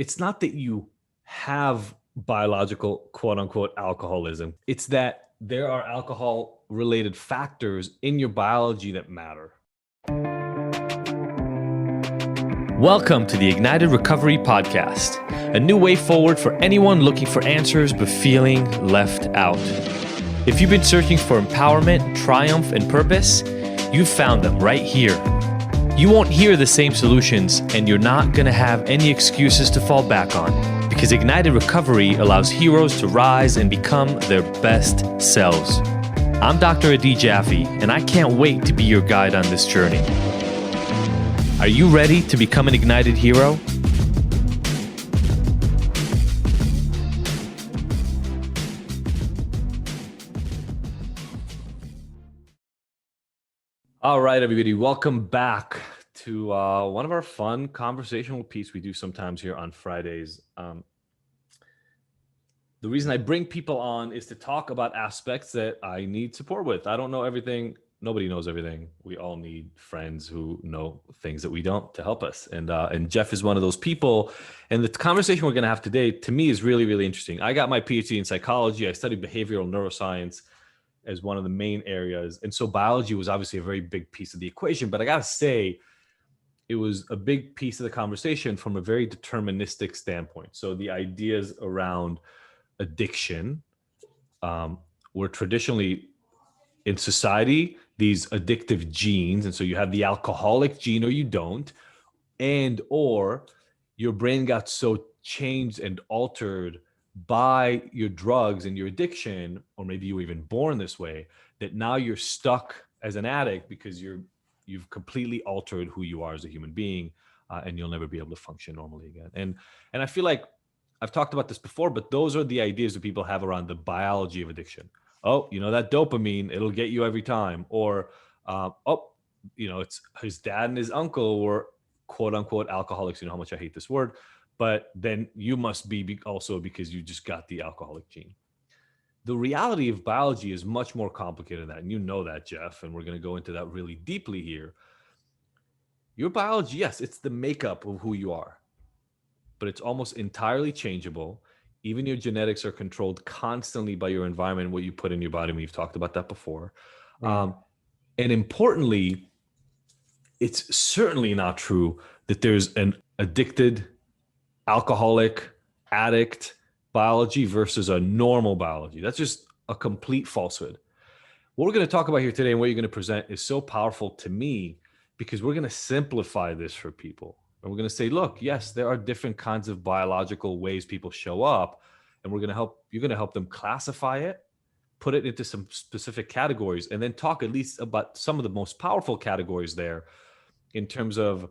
it's not that you have biological quote unquote alcoholism. It's that there are alcohol related factors in your biology that matter. Welcome to the Ignited Recovery Podcast, a new way forward for anyone looking for answers but feeling left out. If you've been searching for empowerment, triumph, and purpose, you've found them right here. You won't hear the same solutions, and you're not going to have any excuses to fall back on, because Ignited Recovery allows heroes to rise and become their best selves. I'm Dr. Adi Jaffe, and I can't wait to be your guide on this journey. Are you ready to become an ignited hero? All right, everybody, welcome back to one of our fun conversational pieces we do sometimes here on Fridays. The reason I bring people on is to talk about aspects that I need support with. I don't know everything. Nobody knows everything. We all need friends who know things that we don't to help us. And Jeff is one of those people. And the conversation we're going to have today, to me, is really, really interesting. I got my PhD in psychology. I studied behavioral neuroscience as one of the main areas. And so biology was obviously a very big piece of the equation. But I got to say, it was a big piece of the conversation from a very deterministic standpoint. So the ideas around addiction were traditionally in society, these addictive genes. And so you have the alcoholic gene or you don't, and or your brain got so changed and altered by your drugs and your addiction, or maybe you were even born this way, that now you're stuck as an addict because you've completely altered who you are as a human being, and you'll never be able to function normally again. And I feel like I've talked about this before, but those are the ideas that people have around the biology of addiction. Oh, you know, that dopamine, it'll get you every time. Or, it's his dad and his uncle were quote unquote alcoholics. You know how much I hate this word, but then you must be also because you just got the alcoholic gene. The reality of biology is much more complicated than that. And you know that, Jeff, and we're going to go into that really deeply here. Your biology, yes, it's the makeup of who you are, but it's almost entirely changeable. Even your genetics are controlled constantly by your environment, what you put in your body. We've talked about that before. Right. And importantly, it's certainly not true that there's an addicted, alcoholic, addict biology versus a normal biology. That's just a complete falsehood. What we're going to talk about here today and what you're going to present is so powerful to me because we're going to simplify this for people. And we're going to say, look, yes, there are different kinds of biological ways people show up, and you're going to help them classify it, put it into some specific categories, and then talk at least about some of the most powerful categories there in terms of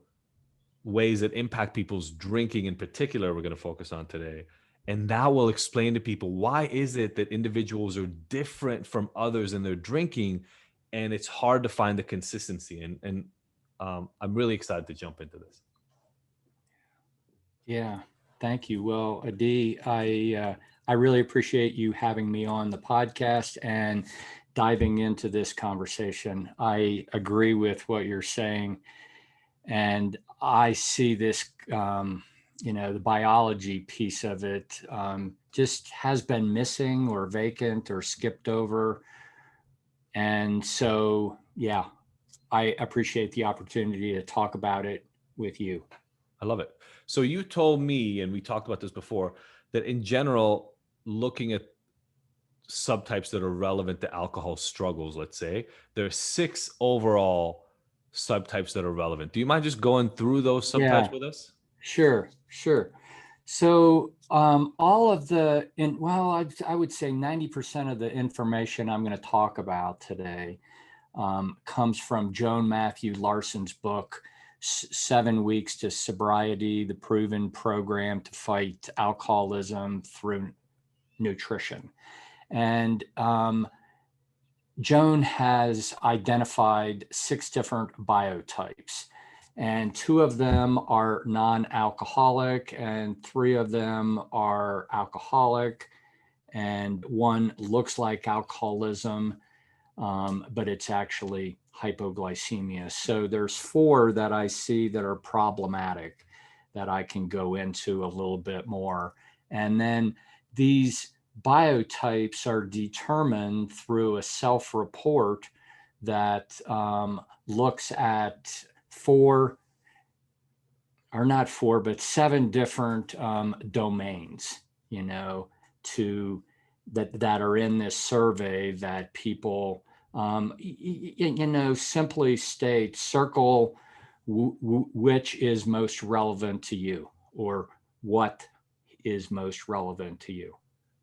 ways that impact people's drinking in particular, we're going to focus on today. And that will explain to people, why is it that individuals are different from others in their drinking, and it's hard to find the consistency. And I'm really excited to jump into this. Yeah, thank you. Well, Adi, I really appreciate you having me on the podcast and diving into this conversation. I agree with what you're saying, and I see this, the biology piece of it just has been missing or vacant or skipped over. And so, yeah, I appreciate the opportunity to talk about it with you. I love it. So you told me, and we talked about this before, that in general, looking at subtypes that are relevant to alcohol struggles, let's say, there are 6 overall subtypes that are relevant. Do you mind just going through those subtypes with us? Sure. So all of I would say 90% of the information I'm going to talk about today comes from Joan Matthew Larson's book, 7 Weeks to Sobriety, the Proven Program to Fight Alcoholism Through Nutrition. And Joan has identified 6 different biotypes, and 2 of them are non-alcoholic and 3 of them are alcoholic, and 1 looks like alcoholism, but it's actually hypoglycemia. So there's 4 that I see that are problematic. that I can go into a little bit more. And then these biotypes are determined through a self-report that looks at seven different domains, that are in this survey that people, simply state, circle which is most relevant to you, or what is most relevant to you.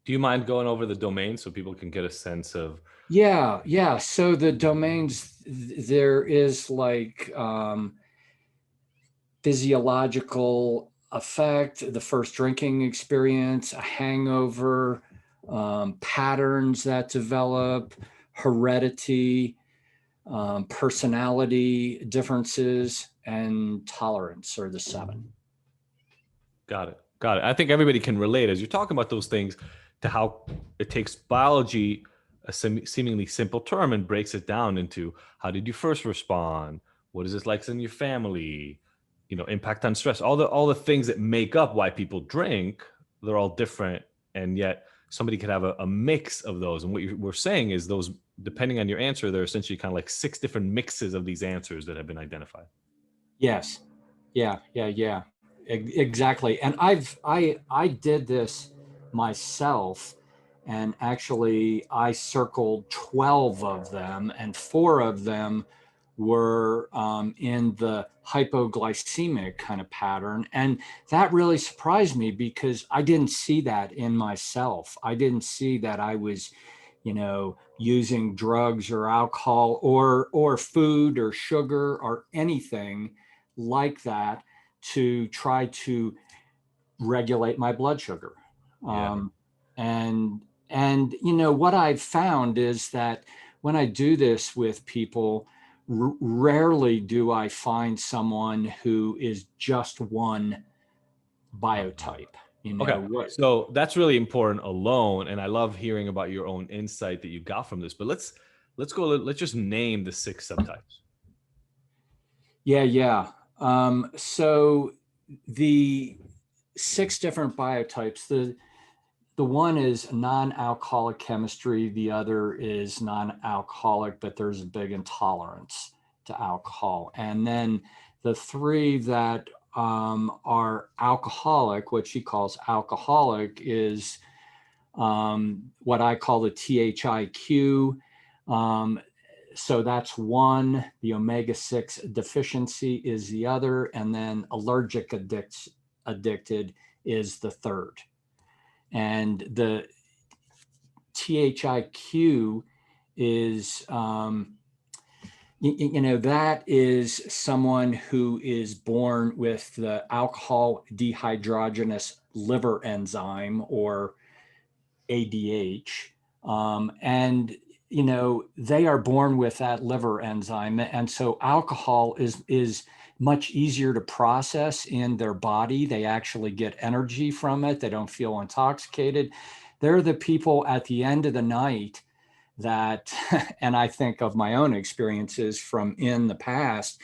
Do you mind going over the domain so people can get a sense of? Yeah. So the domains, there is like physiological effect, the first drinking experience, a hangover, patterns that develop, heredity, personality differences, and tolerance are the seven. Got it. I think everybody can relate as you're talking about those things to how it takes biology, a seemingly simple term, and breaks it down into how did you first respond? What is this like in your family? Impact on stress. All the things that make up why people drink, they're all different, and yet somebody could have a mix of those. And what we're saying is those, depending on your answer, there are essentially kind of like 6 different mixes of these answers that have been identified. Yes. Yeah. Exactly. And I did this myself, and actually I circled 12 of them, and 4 of them were in the hypoglycemic kind of pattern. And that really surprised me because I didn't see that in myself. I didn't see that I was, using drugs or alcohol or food or sugar or anything like that to try to regulate my blood sugar. Yeah. And what I've found is that when I do this with people, rarely do I find someone who is just one biotype. Okay. So that's really important alone. And I love hearing about your own insight that you got from this. But let's just name the 6 subtypes. Yeah. So the 6 different biotypes, the one is non-alcoholic chemistry, the other is non-alcoholic, but there's a big intolerance to alcohol. And then the 3 that are alcoholic, what she calls alcoholic, is what I call the THIQ. So that's one. The omega-6 deficiency is the other, and then allergic addicted is the third. And the THIQ is, that is someone who is born with the alcohol dehydrogenase liver enzyme, or ADH. And they are born with that liver enzyme. And so alcohol is much easier to process in their body. They actually get energy from it. They don't feel intoxicated. They're the people at the end of the night that, and I think of my own experiences from in the past,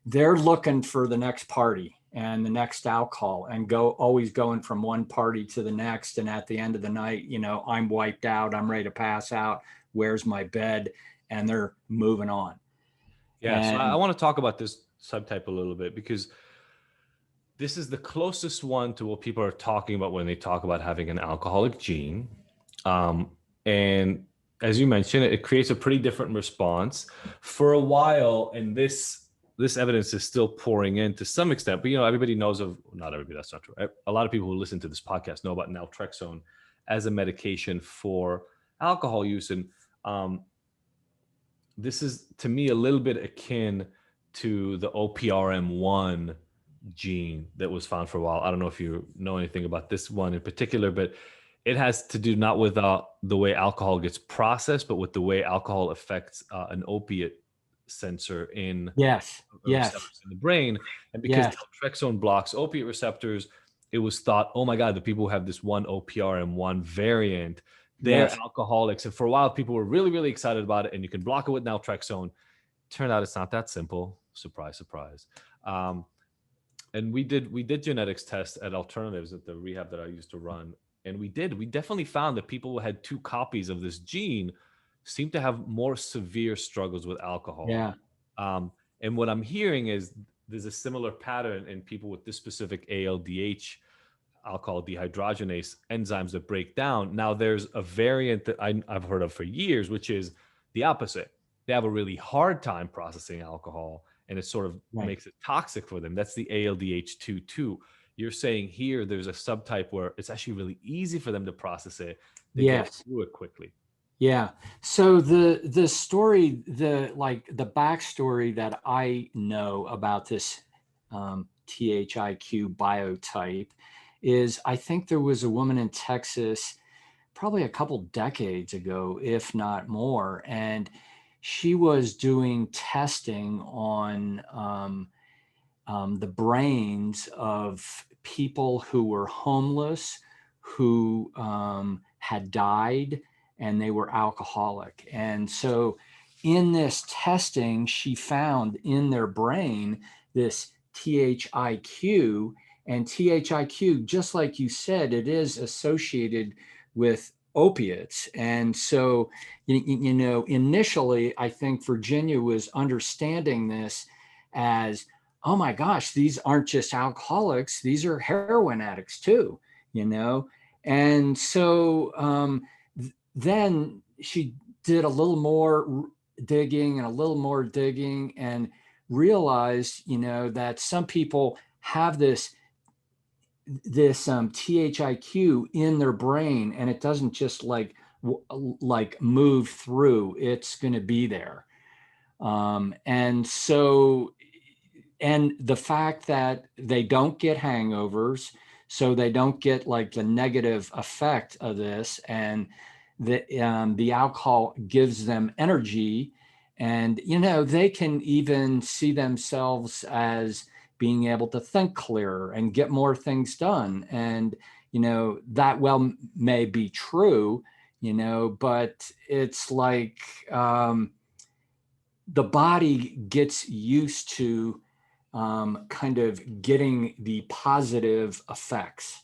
they're looking for the next party and the next alcohol, and always going from one party to the next. And at the end of the night, I'm wiped out, I'm ready to pass out. Where's my bed? And they're moving on. Yeah. So I want to talk about this subtype a little bit, because this is the closest one to what people are talking about when they talk about having an alcoholic gene. And as you mentioned, it creates a pretty different response for a while. And this evidence is still pouring in to some extent, but everybody knows of, not everybody, that's not true. A lot of people who listen to this podcast know about naltrexone as a medication for alcohol use. And this is, to me, a little bit akin to the OPRM1 gene that was found for a while. I don't know if you know anything about this one in particular, but it has to do not with the way alcohol gets processed, but with the way alcohol affects an opiate sensor in receptors in the brain. And because naltrexone blocks opiate receptors, it was thought, oh my God, the people who have this one OPRM1 variant, they're alcoholics. And for a while, people were really, really excited about it. And you can block it with naltrexone. Turned out it's not that simple. Surprise, surprise. And we did genetics tests at Alternatives at the rehab that I used to run, and we definitely found that people who had two copies of this gene seemed to have more severe struggles with alcohol. Yeah. Um, and what I'm hearing is there's a similar pattern in people with this specific ALDH, alcohol dehydrogenase enzymes that break down. Now, there's a variant that I've heard of for years, which is the opposite. They have a really hard time processing alcohol, and it sort of Right. makes it toxic for them. That's the ALDH2. You're saying here there's a subtype where it's actually really easy for them to process it. They get Yes. through it quickly. Yeah. So the story, the backstory that I know about this THIQ biotype is, I think there was a woman in Texas probably a couple decades ago, if not more, and she was doing testing on the brains of people who were homeless, who had died, and they were alcoholic. And so, in this testing, she found in their brain this THIQ. And THIQ, just like you said, it is associated with opiates. And so, initially, I think Virginia was understanding this as, oh my gosh, these aren't just alcoholics, these are heroin addicts too, you know? And so then she did a little more digging and a little more digging and realized, that some people have this THIQ in their brain, and it doesn't just like move through, it's going to be there. And so, and the fact that they don't get hangovers, so they don't get like the negative effect of this, and the alcohol gives them energy, and they can even see themselves as being able to think clearer and get more things done. And that well may be true, but it's like the body gets used to kind of getting the positive effects.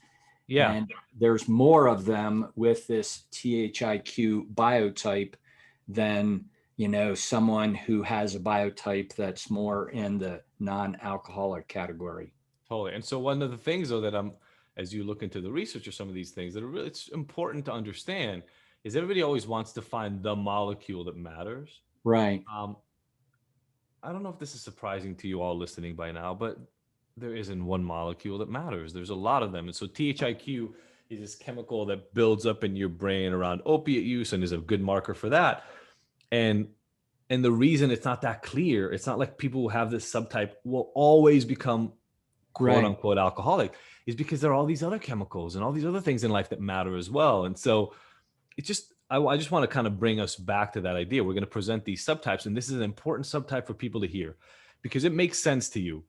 Yeah, And there's more of them with this THIQ biotype than, someone who has a biotype that's more in the non-alcoholic category. totally. And so one of the things though that as you look into the research of some of these things that are really it's important to understand is everybody always wants to find the molecule that matters. Right. Um, I don't know if this is surprising to you all listening by now, but there isn't one molecule that matters. There's a lot of them. And so THIQ is this chemical that builds up in your brain around opiate use and is a good marker for that. And the reason it's not that clear, it's not like people who have this subtype will always become quote Right. unquote alcoholic, is because there are all these other chemicals and all these other things in life that matter as well. And so it's just I just want to kind of bring us back to that idea. We're going to present these subtypes, and this is an important subtype for people to hear because it makes sense to you.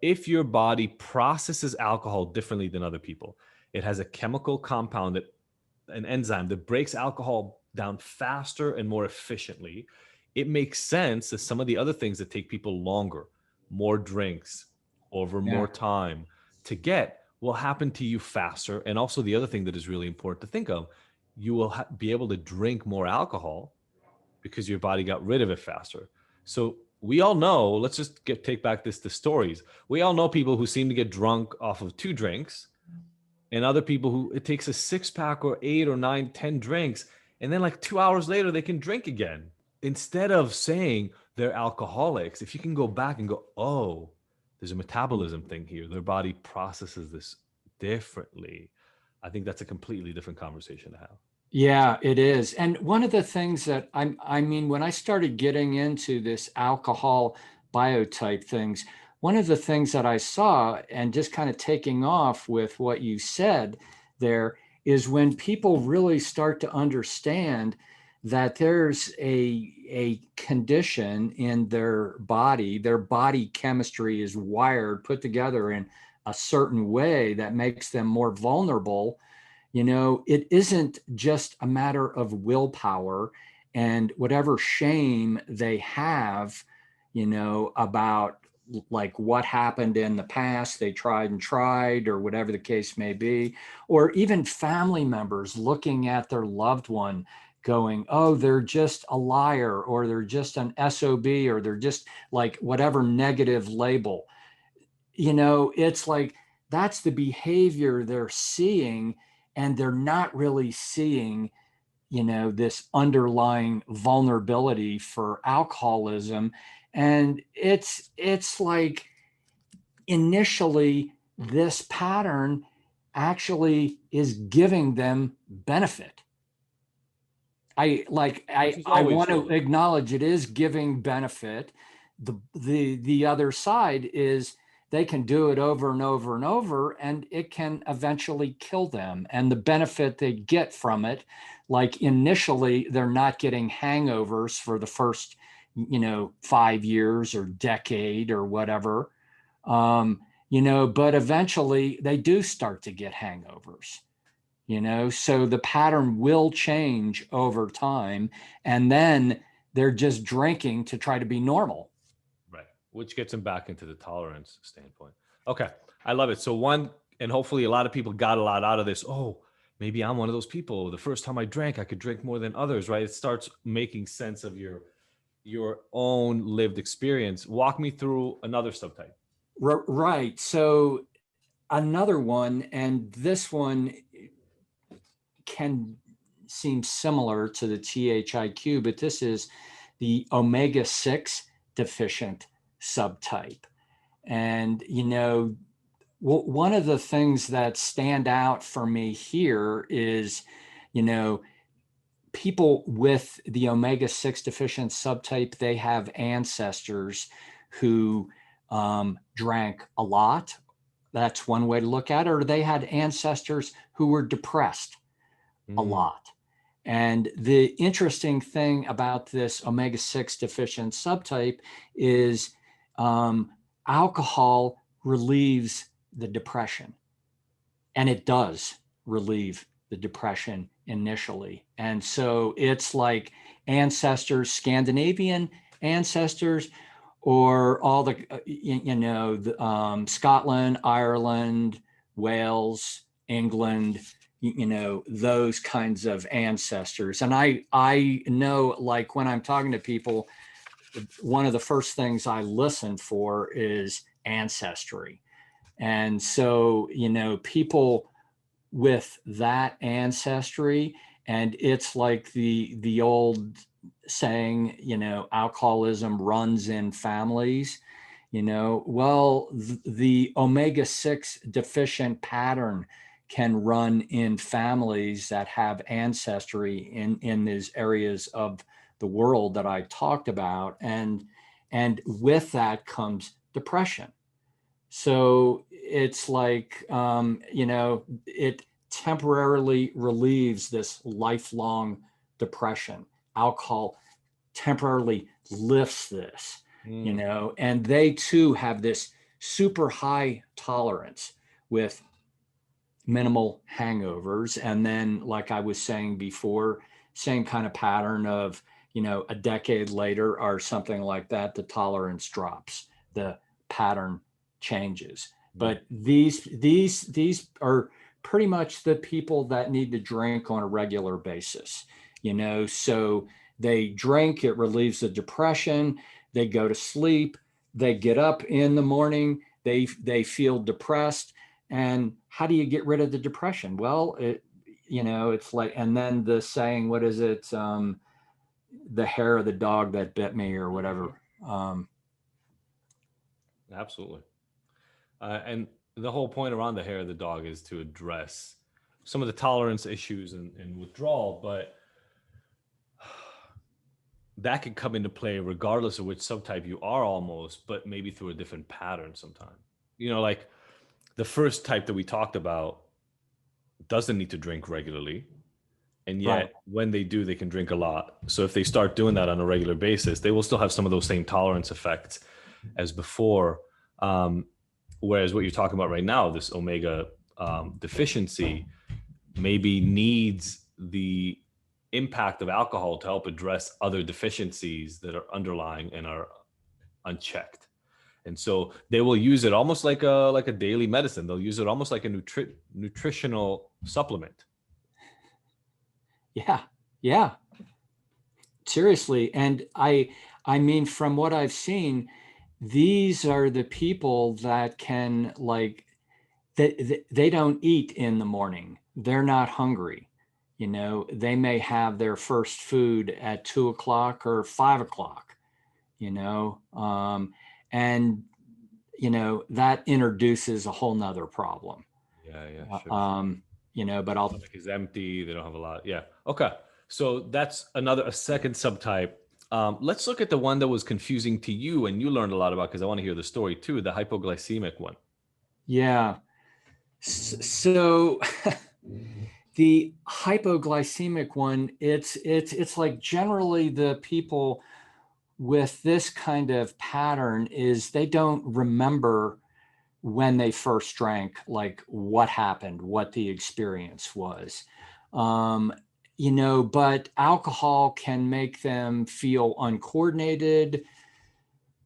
If your body processes alcohol differently than other people, it has a chemical compound that an enzyme that breaks alcohol down faster and more efficiently. It makes sense that some of the other things that take people longer, more drinks over Yeah. more time to get will happen to you faster. And also, the other thing that is really important to think of, you will be able to drink more alcohol because your body got rid of it faster. So we all know, let's just take back this to stories. We all know people who seem to get drunk off of 2 drinks, and other people who it takes a 6 pack or 8 or 9, 10 drinks, and then like 2 hours later they can drink again. Instead of saying they're alcoholics, if you can go back and go, oh, there's a metabolism thing here. Their body processes this differently. I think that's a completely different conversation to have. Yeah, it is. And one of the things that I mean, when I started getting into this alcohol biotype things, one of the things that I saw, and just kind of taking off with what you said there, is when people really start to understand that there's a condition in their body chemistry is wired, put together in a certain way that makes them more vulnerable. It isn't just a matter of willpower and whatever shame they have, about like what happened in the past, they tried and tried, or whatever the case may be, or even family members looking at their loved one going, oh, they're just a liar, or they're just an SOB, or they're just like whatever negative label. It's like that's the behavior they're seeing, and they're not really seeing this underlying vulnerability for alcoholism. And it's like initially this pattern actually is giving them benefit. Which is I always want to true. acknowledge it is giving benefit. The other side is they can do it over and over and over, and it can eventually kill them. And the benefit they get from it, like initially, they're not getting hangovers for the first 5 years or decade or whatever. But eventually they do start to get hangovers. So the pattern will change over time, and then they're just drinking to try to be normal. Right. Which gets them back into the tolerance standpoint. Okay. I love it. So one, and hopefully a lot of people got a lot out of this. Oh, maybe I'm one of those people. The first time I drank, I could drink more than others, right? It starts making sense of your own lived experience. Walk me through another subtype. Right. So another one, and this one can seem similar to the THIQ, but this is the omega-6 deficient subtype. And, one of the things that stand out for me here is, people with the omega-6 deficient subtype, they have ancestors who drank a lot. That's one way to look at it. Or they had ancestors who were depressed a lot. And the interesting thing about this omega-6 deficient subtype is alcohol relieves the depression. And it does relieve the depression initially. And so it's like ancestors, Scandinavian ancestors, or all the, Scotland, Ireland, Wales, England, those kinds of ancestors. And I know, like when I'm talking to people, one of the first things I listen for is ancestry. And so, people with that ancestry, and it's like the old saying, alcoholism runs in families, well, the omega-6 deficient pattern can run in families that have ancestry in these areas of the world that I talked about. And with that comes depression. So it's like, it temporarily relieves this lifelong depression. Alcohol temporarily lifts this, and they too have this super high tolerance with minimal hangovers. And then, like I was saying before, same kind of pattern of, a decade later or something like that, the tolerance drops, the pattern changes. But these are pretty much the people that need to drink on a regular basis, so they drink, it relieves the depression, they go to sleep, they get up in the morning, they feel depressed. And how do you get rid of the depression? Well, it's like, and then the saying, what is it? The hair of the dog that bit me, or whatever. Absolutely. And the whole point around the hair of the dog is to address some of the tolerance issues and withdrawal, but that can come into play regardless of which subtype you are almost, but maybe through a different pattern sometime. Like the first type that we talked about doesn't need to drink regularly. And yet Right. when they do, they can drink a lot. So if they start doing that on a regular basis, they will still have some of those same tolerance effects as before. Whereas what you're talking about right now, this omega deficiency, maybe needs the impact of alcohol to help address other deficiencies that are underlying and are unchecked. And so they will use it almost like a daily medicine. They'll use it almost like a nutritional supplement. Yeah. Yeah. Seriously. And I mean, from what I've seen, these are the people that can like, they don't eat in the morning. They're not hungry. You know, they may have their first food at 2 o'clock or 5 o'clock, you know, and, you know, that introduces a whole nother problem. Yeah, Uh, sure. Um, you know, but I'll, Stomach is empty. They don't have a lot. Yeah. Okay. So that's a second subtype. Let's look at the one that was confusing to you and you learned a lot about, because I want to hear the story too, the hypoglycemic one. yeah. So the hypoglycemic one, it's like generally the people with this kind of pattern is they don't remember when they first drank, like what happened, what the experience was. Um, you know, but alcohol can make them feel uncoordinated,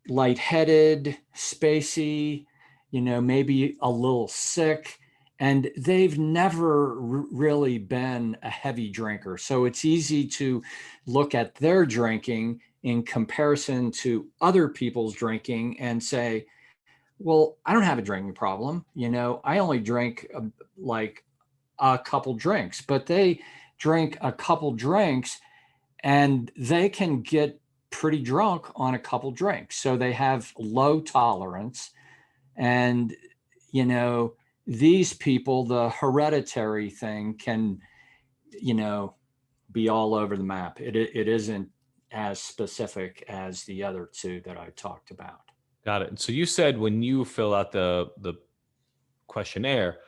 lightheaded, spacey, you know, maybe a little sick. And they've never really been a heavy drinker. So it's easy to look at their drinking in comparison to other people's drinking and say, well, I don't have a drinking problem. You know, I only drink like a couple drinks, but they drink a couple drinks and they can get pretty drunk on a couple drinks. So they have low tolerance. And, you know, these people, the hereditary thing can, you know, be all over the map. It isn't as specific as the other two that I talked about. Got it. So you said when you fill out the questionnaire,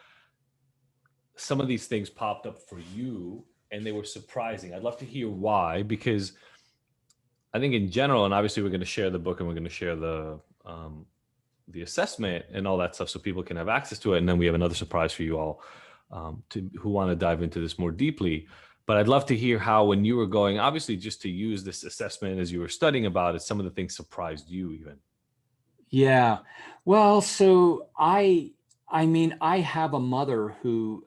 some of these things popped up for you and they were surprising. I'd love to hear why, because I think in general, and obviously we're going to share the book and we're going to share the assessment and all that stuff so people can have access to it. And then we have another surprise for you all who want to dive into this more deeply. But I'd love to hear how, when you were going, obviously just to use this assessment as you were studying about it, some of the things surprised you even. Yeah. Well, so I mean, I have a mother who,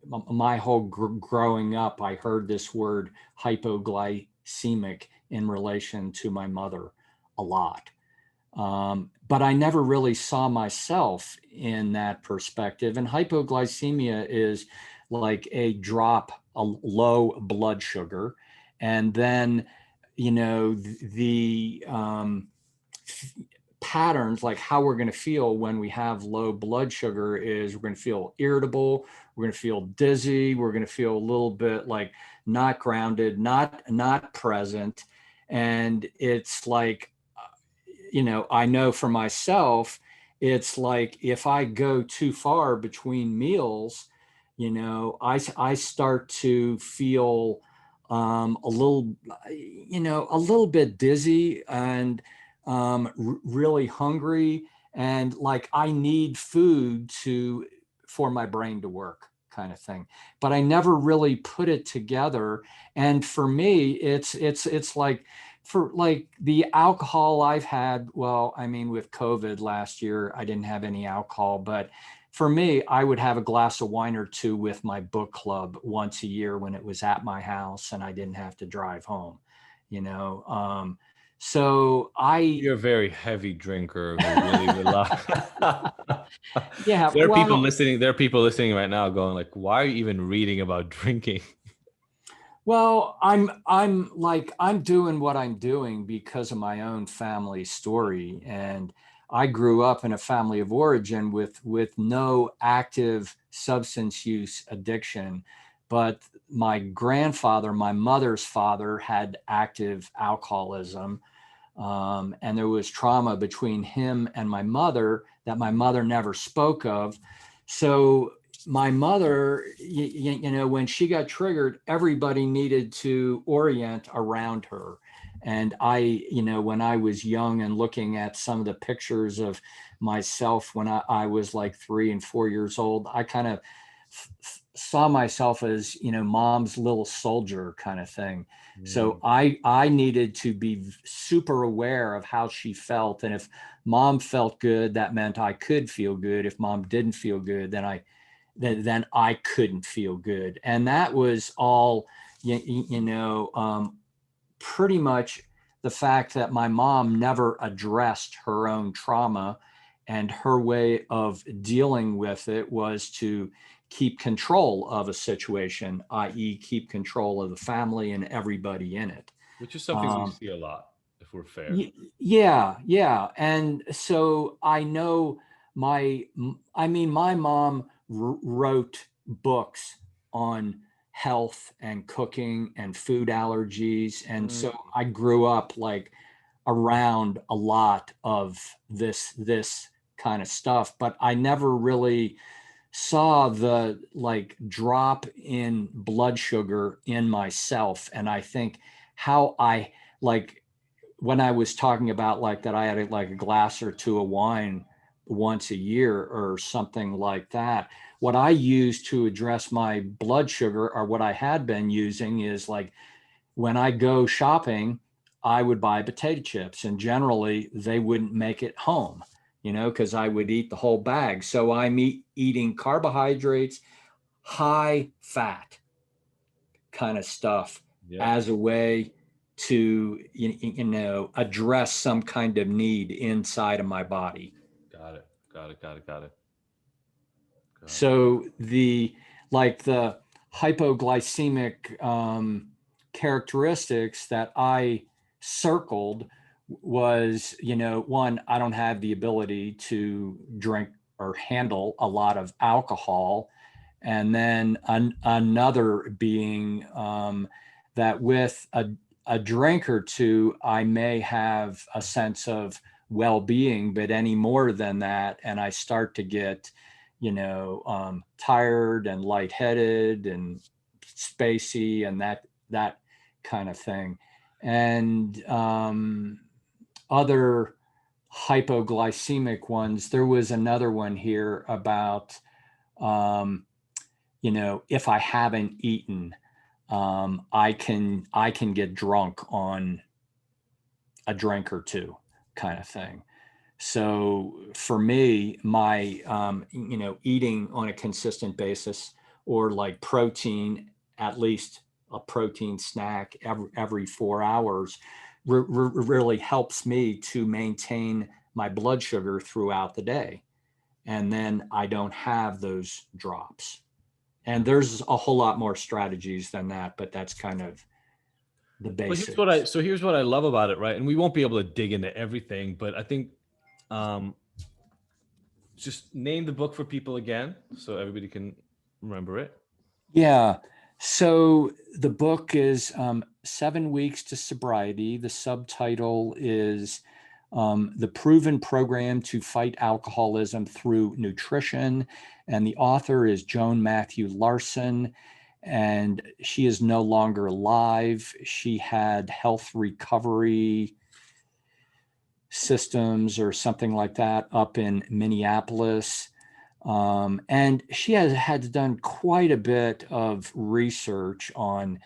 my whole growing up, I heard this word hypoglycemic in relation to my mother a lot. But I never really saw myself in that perspective. And hypoglycemia is like a drop, a low blood sugar. And then, you know, patterns like how we're going to feel when we have low blood sugar is we're going to feel irritable, we're going to feel dizzy, we're going to feel a little bit like not grounded, not present. And it's like, you know, I know for myself, it's like if I go too far between meals, you know, I start to feel a little, you know, a little bit dizzy and really hungry, and like I need food to for my brain to work, kind of thing. But I never really put it together. And for me, it's like for like the alcohol I've had. Well, I mean, with COVID last year, I didn't have any alcohol, but for me, I would have a glass of wine or two with my book club once a year when it was at my house and I didn't have to drive home, you know. So You're a very heavy drinker who really relies. yeah, There are people well, listening. There are people listening right now going like, "Why are you even reading about drinking?" well, I'm like I'm doing what I'm doing because of my own family story, and I grew up in a family of origin with no active substance use addiction, but my grandfather, my mother's father, had active alcoholism, and there was trauma between him and my mother that my mother never spoke of. So my mother, you know, when she got triggered, everybody needed to orient around her. And I, you know, when I was young and looking at some of the pictures of myself when I was like 3 and 4 years old, I kind of saw myself as, mom's little soldier kind of thing. So Mm. I needed to be super aware of how she felt. And if mom felt good, that meant I could feel good. If mom didn't feel good, then I couldn't feel good. And that was all, pretty much the fact that my mom never addressed her own trauma, and her way of dealing with it was to keep control of a situation, i.e., keep control of the family and everybody in it. Which is something we Um, see a lot, if we're fair. yeah. And so I know my mom wrote books on health and cooking and food allergies. And Mm. so I grew up like around a lot of this kind of stuff, but I never really saw the like drop in blood sugar in myself. And I think how I like when I was talking about like that, I had like a glass or two of wine once a year or something like that. What I use to address my blood sugar, or what I had been using, is like when I go shopping, I would buy potato chips, and generally they wouldn't make it home, because I would eat the whole bag. So I'm eating carbohydrates, high fat kind of stuff Yep. as a way to address some kind of need inside of my body. Got it. Got it. Got it. Got it. Got it. So the hypoglycemic characteristics that I circled was, one, I don't have the ability to drink or handle a lot of alcohol. And then another being that with a drink or two, I may have a sense of well-being, but any more than that, and I start to get, tired and lightheaded and spacey and that kind of thing. And other hypoglycemic ones, there was another one here about um, if I haven't eaten, I can get drunk on a drink or two kind of thing. So for me, my eating on a consistent basis, or like protein, at least a protein snack every 4 hours, really helps me to maintain my blood sugar throughout the day. And then I don't have those drops. And there's a whole lot more strategies than that, but that's kind of the But basics. here's what I love about it, right? And we won't be able to dig into everything, but I think um just name the book for people again so everybody can remember it. Yeah. So the book is 7 Weeks to Sobriety. The subtitle is The Proven Program to Fight Alcoholism Through Nutrition. And the author is Joan Matthew Larson. And she is no longer alive. She had health recovery systems or something like that up in Minneapolis. And she has had done quite a bit of research on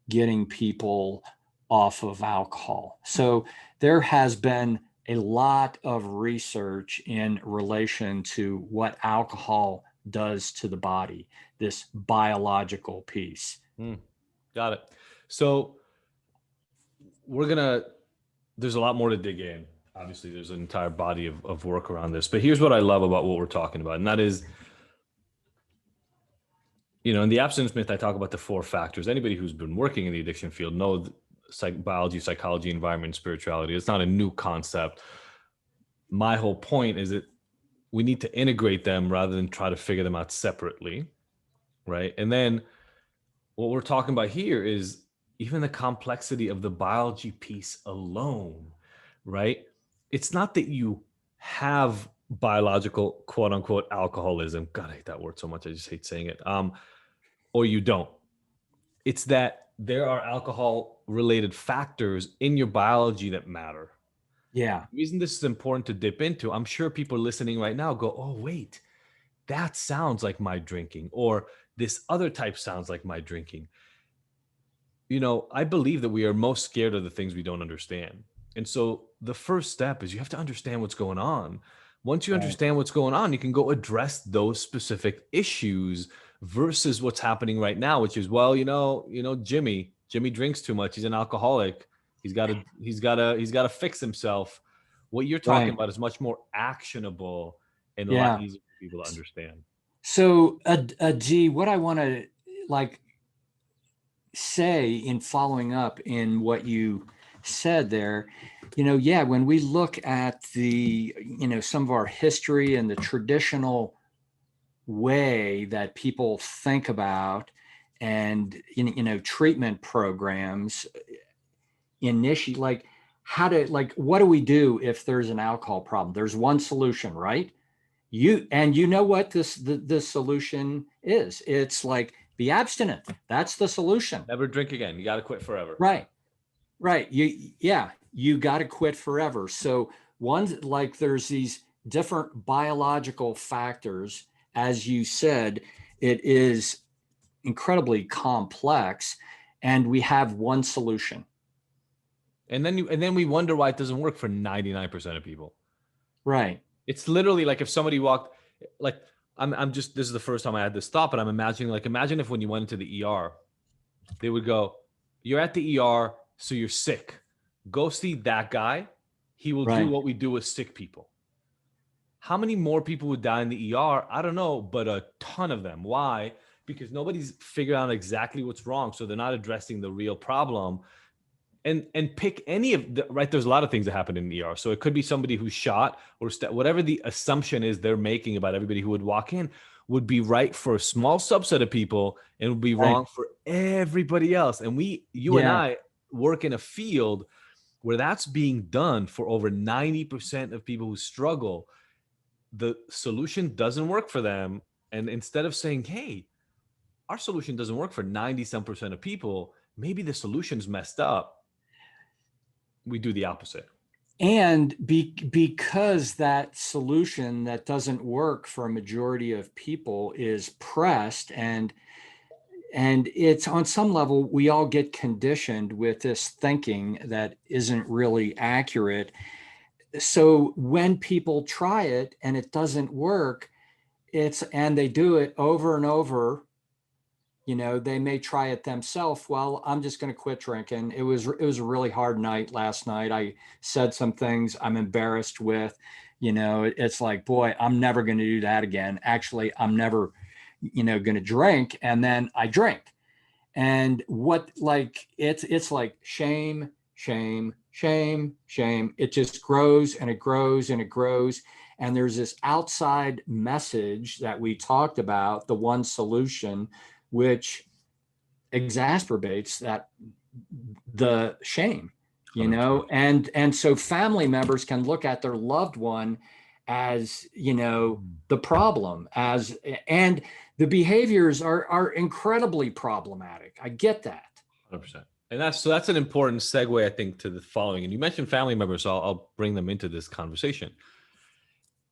getting people off of alcohol. So there has been a lot of research in relation to what alcohol does to the body, this biological piece. Got it. So there's a lot more to dig in. Obviously, there's an entire body of work around this. But here's what I love about what we're talking about. And that is, in the abstinence myth, I talk about the 4 factors. Anybody who's been working in the addiction field knows biology, psychology, environment, spirituality. It's not a new concept. My whole point is that we need to integrate them rather than try to figure them out separately. Right. And then what we're talking about here is even the complexity of the biology piece alone, right? It's not that you have biological quote unquote alcoholism. God, I hate that word so much. I just hate saying it. Or you don't. It's that there are alcohol related factors in your biology that matter. Yeah. The reason this is important to dip into, I'm sure people listening right now go, oh, wait, that sounds like my drinking, or this other type sounds like my drinking. I believe that we are most scared of the things we don't understand. And so the first step is you have to understand what's going on. Once you Right. understand what's going on, you can go address those specific issues versus what's happening right now, which is, well, Jimmy drinks too much. He's an alcoholic. He's got to fix himself. What you're talking Right. about is much more actionable and a lot Yeah. easier for people to understand. So, G, what I want to like say in following up in what you said there, yeah, when we look at some of our history and the traditional way that people think about and, treatment programs initiate, like what do we do if there's an alcohol problem? There's one solution, right? You know what the solution is. It's like be abstinent. That's the solution. Never drink again. You got to quit forever. Right. Right. You got to quit forever. So there's these different biological factors. As you said, it is incredibly complex, and we have one solution. And then we wonder why it doesn't work for 99% of people. Right. It's literally like if somebody walked, like I'm just, this is the first time I had this thought, but I'm imagining, like, imagine if when you went into the ER, they would go, you're at the ER, so you're sick. Go see that guy. He will do Right. what we do with sick people. How many more people would die in the ER? I don't know, but a ton of them. Why? Because nobody's figured out exactly what's wrong. So they're not addressing the real problem. And pick any of the, right, there's a lot of things that happen in the ER. So it could be somebody who's shot or whatever the assumption is they're making about everybody who would walk in would be right for a small subset of people and would be Right. wrong for everybody else. And you and Yeah. I work in a field where that's being done for over 90% of people who struggle. The solution doesn't work for them. And instead of saying, hey, our solution doesn't work for 90 some percent of people, maybe the solution's messed up, we do the opposite. And because that solution that doesn't work for a majority of people is pressed, and it's on some level we all get conditioned with this thinking that isn't really accurate. So when people try it and it doesn't work, and they do it over and over, they may try it themselves. Well, I'm just going to quit drinking. It was a really hard night last night. I said some things I'm embarrassed with. It's like, boy, I'm never going to do that again. Actually, I'm never, going to drink. And then I drink. And it's like shame, shame, shame, shame. It just grows and it grows and it grows. And there's this outside message that we talked about, the one solution, which exacerbates the shame, 100%. and so family members can look at their loved one as the problem, and the behaviors are incredibly problematic. I get that. 100%. And that's an important segue, I think, to the following. And you mentioned family members, so I'll bring them into this conversation.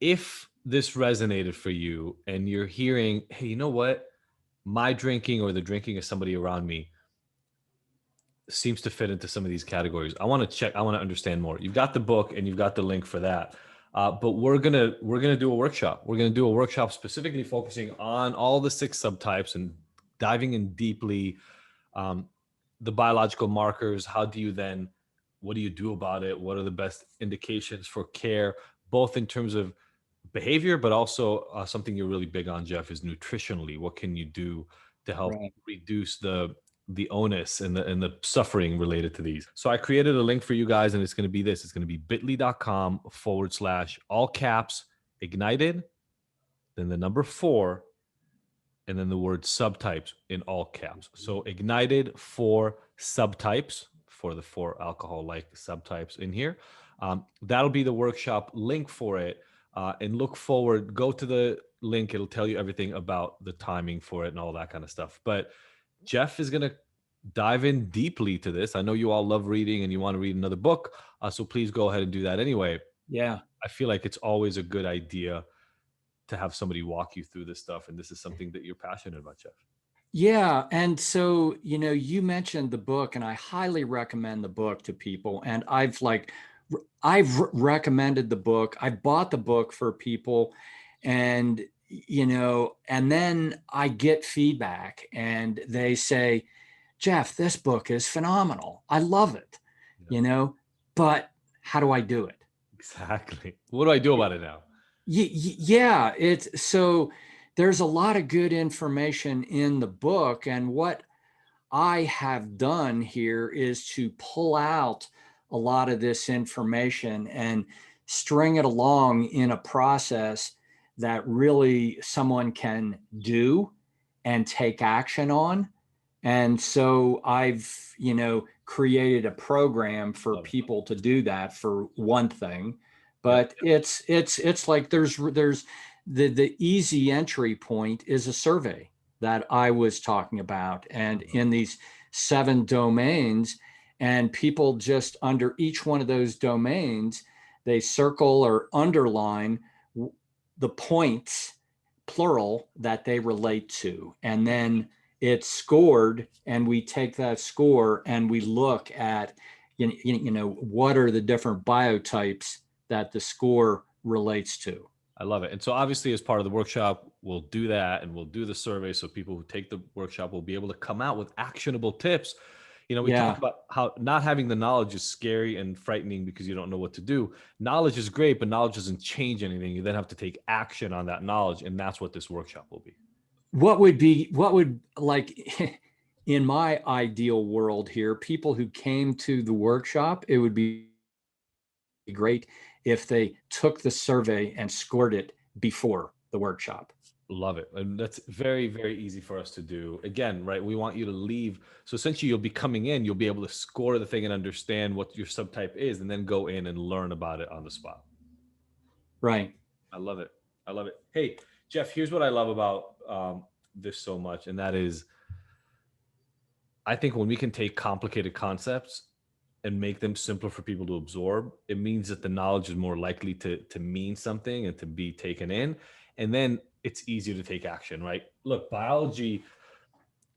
If this resonated for you and you're hearing, hey, you know what? My drinking or the drinking of somebody around me seems to fit into some of these categories. I want to understand more. You've got the book and you've got the link for that. But we're gonna do a workshop. We're gonna do a workshop specifically focusing on all the 6 subtypes and diving in deeply. The biological markers. What do you do about it? What are the best indications for care, both in terms of behavior, but also something you're really big on, Jeff, is nutritionally. What can you do to help Right. reduce the onus and the suffering related to these? So I created a link for you guys, and it's going to be this. It's going to be bit.ly.com/ all caps ignited, then the number 4, and then the word subtypes in all caps. So ignited 4 subtypes for the 4 alcohol-like subtypes in here. That'll be the workshop link for it. And look forward, go to the link. It'll tell you everything about the timing for it and all that kind of stuff. But Jeff is going to dive in deeply to this. I know you all love reading and you want to read another book. So please go ahead and do that anyway. Yeah. I feel like it's always a good idea to have somebody walk you through this stuff. And this is something that you're passionate about, Jeff. Yeah. And so, you mentioned the book, and I highly recommend the book to people. And I've recommended the book. I bought the book for people, and, and then I get feedback and they say, Jeff, this book is phenomenal. I love it, but how do I do it? Exactly. What do I do about it now? Yeah, it's so there's a lot of good information in the book. And what I have done here is to pull out a lot of this information and string it along in a process that really someone can do and take action on. And so I've, created a program for people to do that, for one thing. Yep. But it's like there's the easy entry point is a survey that I was talking about, and in these 7 domains, and people just under each one of those domains, they circle or underline the points, plural, that they relate to, and then it's scored, and we take that score and we look at what are the different biotypes that the score relates to. I love it. And so obviously as part of the workshop, we'll do that, and we'll do the survey. So people who take the workshop will be able to come out with actionable tips. We talk about how not having the knowledge is scary and frightening because you don't know what to do. Knowledge is great, but knowledge doesn't change anything. You then have to take action on that knowledge. And that's what this workshop will be. What would like in my ideal world here, people who came to the workshop, it would be great if they took the survey and scored it before the workshop. Love it. And that's very, very easy for us to do. Again, right? We want you to leave. So essentially you'll be coming in, you'll be able to score the thing and understand what your subtype is, and then go in and learn about it on the spot. Right. I love it. I love it. Hey, Jeff, here's what I love about this so much. And that is, I think when we can take complicated concepts and make them simpler for people to absorb, it means that the knowledge is more likely to mean something and to be taken in. And then it's easier to take action, right? Look, biology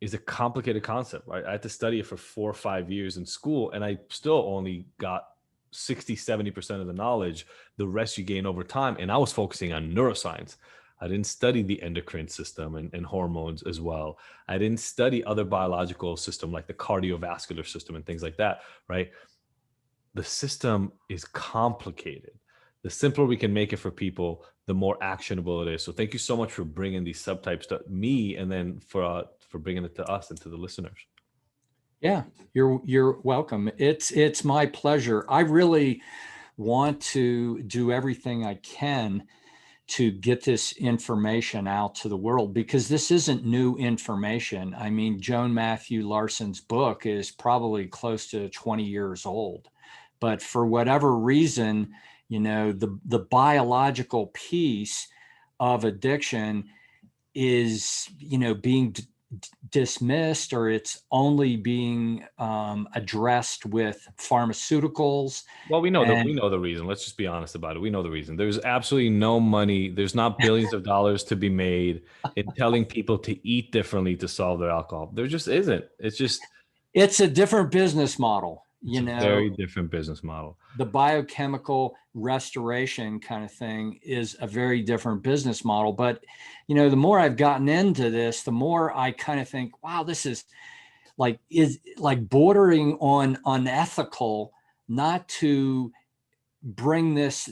is a complicated concept, right? I had to study it for 4 or 5 years in school, and I still only got 60, 70% of the knowledge. The rest you gain over time. And I was focusing on neuroscience. I didn't study the endocrine system and hormones as well. I didn't study other biological system like the cardiovascular system and things like that, right? The system is complicated. The simpler we can make it for people, the more actionable it is. So thank you so much for bringing these subtypes to me, and then for bringing it to us and to the listeners. Yeah, you're welcome. It's my pleasure. I really want to do everything I can to get this information out to the world, because this isn't new information. I mean, Joan Matthew Larson's book is probably close to 20 years old, but for whatever reason, the biological piece of addiction is, being dismissed, or it's only being addressed with pharmaceuticals. Well, we know the reason. Let's just be honest about it. We know the reason. There's absolutely no money. There's not billions of dollars to be made in telling people to eat differently to solve their alcohol. There just isn't. It's a different business model. It's a very different business model. The biochemical restoration kind of thing is a very different business model. But, the more I've gotten into this, the more I kind of think, wow, this is like bordering on unethical not to bring this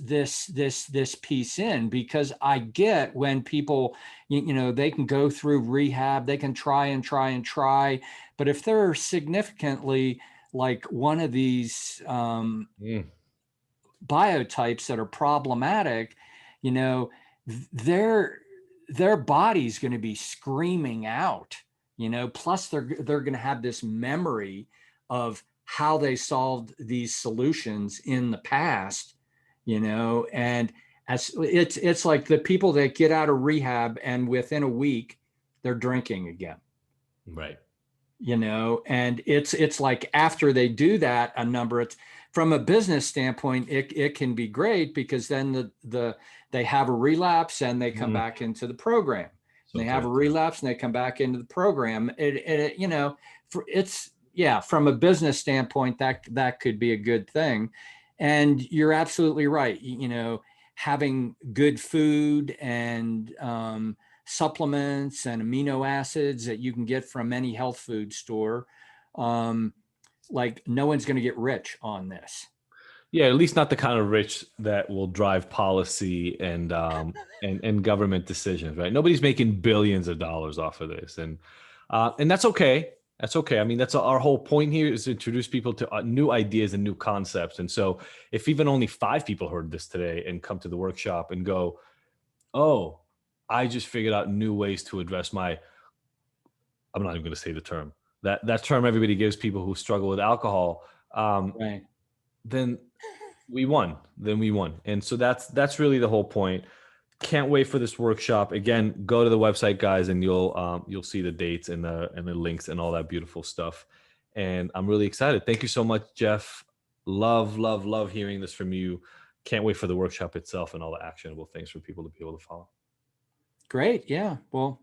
piece in, because I get when people, they can go through rehab, they can try and try and try, but if they're significantly like one of these biotypes that are problematic, their body's going to be screaming out, plus they're going to have this memory of how they solved these solutions in the past, and as it's like the people that get out of rehab and within a week they're drinking again. Right. And it's like after they do that a number, from a business standpoint, it can be great because then they have a relapse and they come back into the program. So They have a relapse and they come back into the program. From a business standpoint, that could be a good thing. And you're absolutely right. Having good food and supplements and amino acids that you can get from any health food store. Like no one's going to get rich on this. Yeah, at least not the kind of rich that will drive policy and government decisions, right? Nobody's making billions of dollars off of this, and that's okay. That's okay. I mean, that's our whole point here, is to introduce people to new ideas and new concepts. And so, if even only 5 people heard this today and come to the workshop and go, "Oh, I just figured out new ways to address my," I'm not even going to say the term, that term everybody gives people who struggle with alcohol. Right. Then we won. And so that's really the whole point. Can't wait for this workshop. Again, go to the website, guys, and you'll see the dates and the links and all that beautiful stuff. And I'm really excited. Thank you so much, Jeff. Love hearing this from you. Can't wait for the workshop itself and all the actionable things for people to be able to follow. Great. Yeah. Well,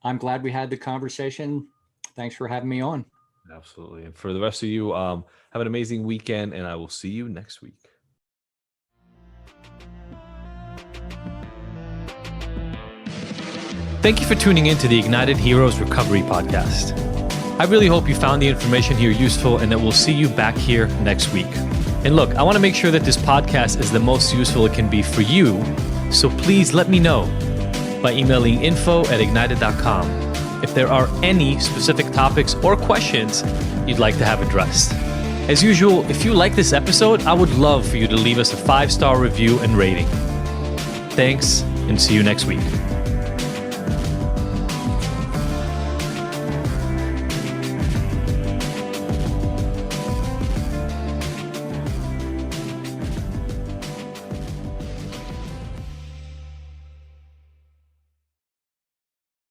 I'm glad we had the conversation. Thanks for having me on. Absolutely. And for the rest of you, have an amazing weekend, and I will see you next week. Thank you for tuning in to the Ignited Heroes Recovery Podcast. I really hope you found the information here useful and that we'll see you back here next week. And look, I want to make sure that this podcast is the most useful it can be for you, so please let me know by emailing info@ignited.com if there are any specific topics or questions you'd like to have addressed. As usual, if you like this episode, I would love for you to leave us a 5-star review and rating. Thanks, and see you next week.